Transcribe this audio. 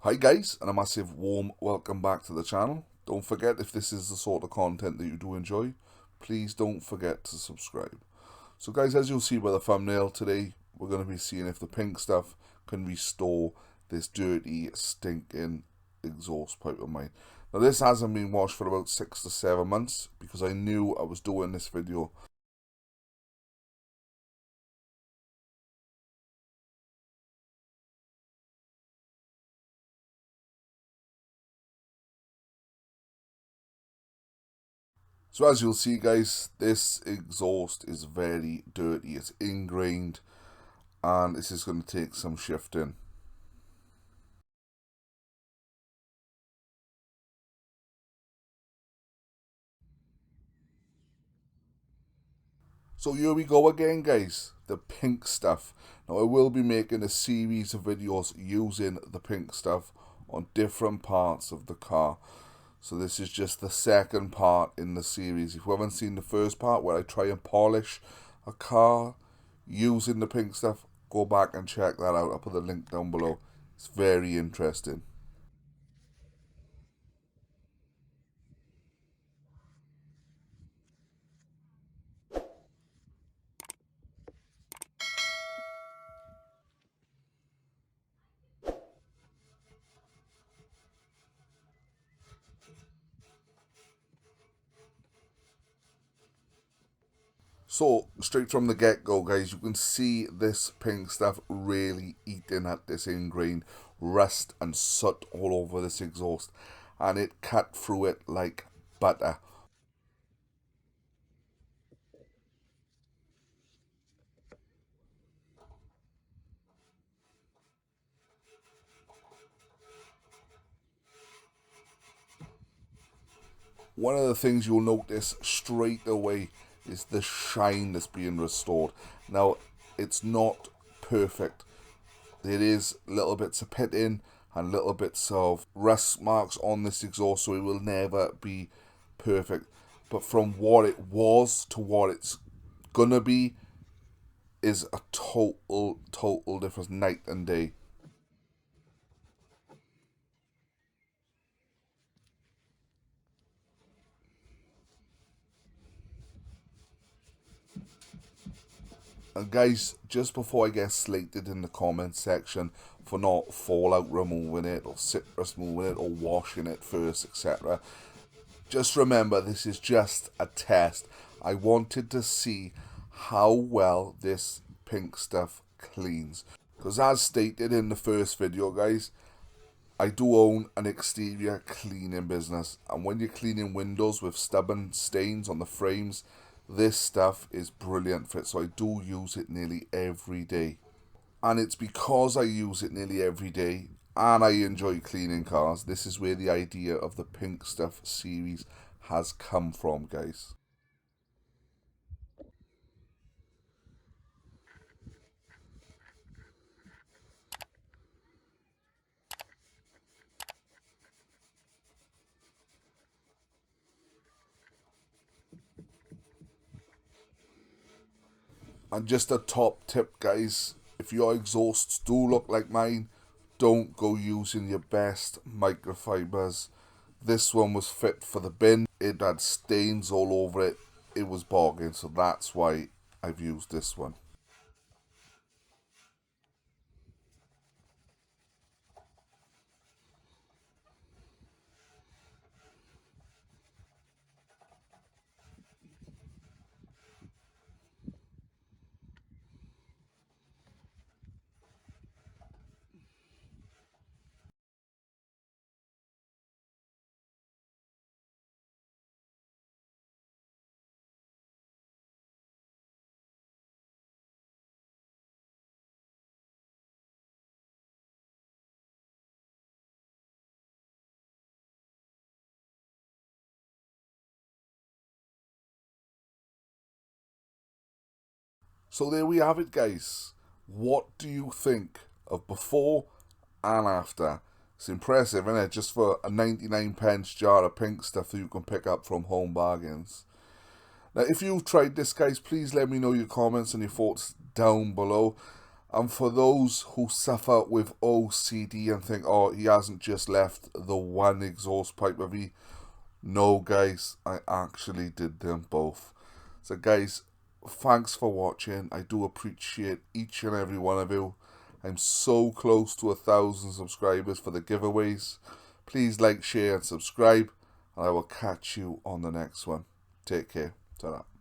Hi guys, and a massive warm welcome back to the channel. Don't forget, if this is the sort of content that you do enjoy, please don't forget to subscribe. So guys, as you'll see by the thumbnail, today we're going to be seeing if the pink stuff can restore this dirty, stinking exhaust pipe of mine. Now this hasn't been washed for about 6 to 7 months because I knew I was doing this video. So as you'll see guys, this exhaust is very dirty, it's ingrained, and this is going to take some shifting. So here we go again guys, the pink stuff. Now I will be making a series of videos using the pink stuff on different parts of the car. So this is just the second part in the series. If you haven't seen the first part where I try and polish a car using the pink stuff, go back and check that out. I'll put the link down below. It's very interesting. So, straight from the get-go, guys, you can see this pink stuff really eating at this ingrain, rust and soot all over this exhaust, and it cut through it like butter. One of the things you'll notice straight away is the shine that's being restored. Now, it's not perfect. There is little bits of pitting and little bits of rust marks on this exhaust, so it will never be perfect. But from what it was to what it's gonna be is a total difference, night and day. And guys, just before I get slated in the comment section for not fallout removing it or citrus moving it or washing it first, etc., just remember this is just a test. I wanted to see how well this pink stuff cleans. Because as stated in the first video guys, I do own an exterior cleaning business, and when you're cleaning windows with stubborn stains on the frames, this stuff is brilliant for it, so I do use it nearly every day. And it's because I use it nearly every day and I enjoy cleaning cars, this is where the idea of the pink stuff series has come from, guys. And just a top tip guys, if your exhausts do look like mine, don't go using your best microfibers. This one was fit for the bin, it had stains all over it, it was bogging, so that's why I've used this one. So there we have it guys. What do you think of before and after? It's impressive, isn't it? Just for a 99p jar of pink stuff that you can pick up from Home Bargains. Now, if you've tried this, guys, please let me know your comments and your thoughts down below. And for those who suffer with OCD and think, oh, he hasn't just left the one exhaust pipe of me. No, guys, I actually did them both. So, guys, thanks for watching. I do appreciate each and every one of you. I'm so close to 1,000 subscribers for the giveaways. Please like, share, and subscribe. And I will catch you on the next one. Take care. Ta-ra.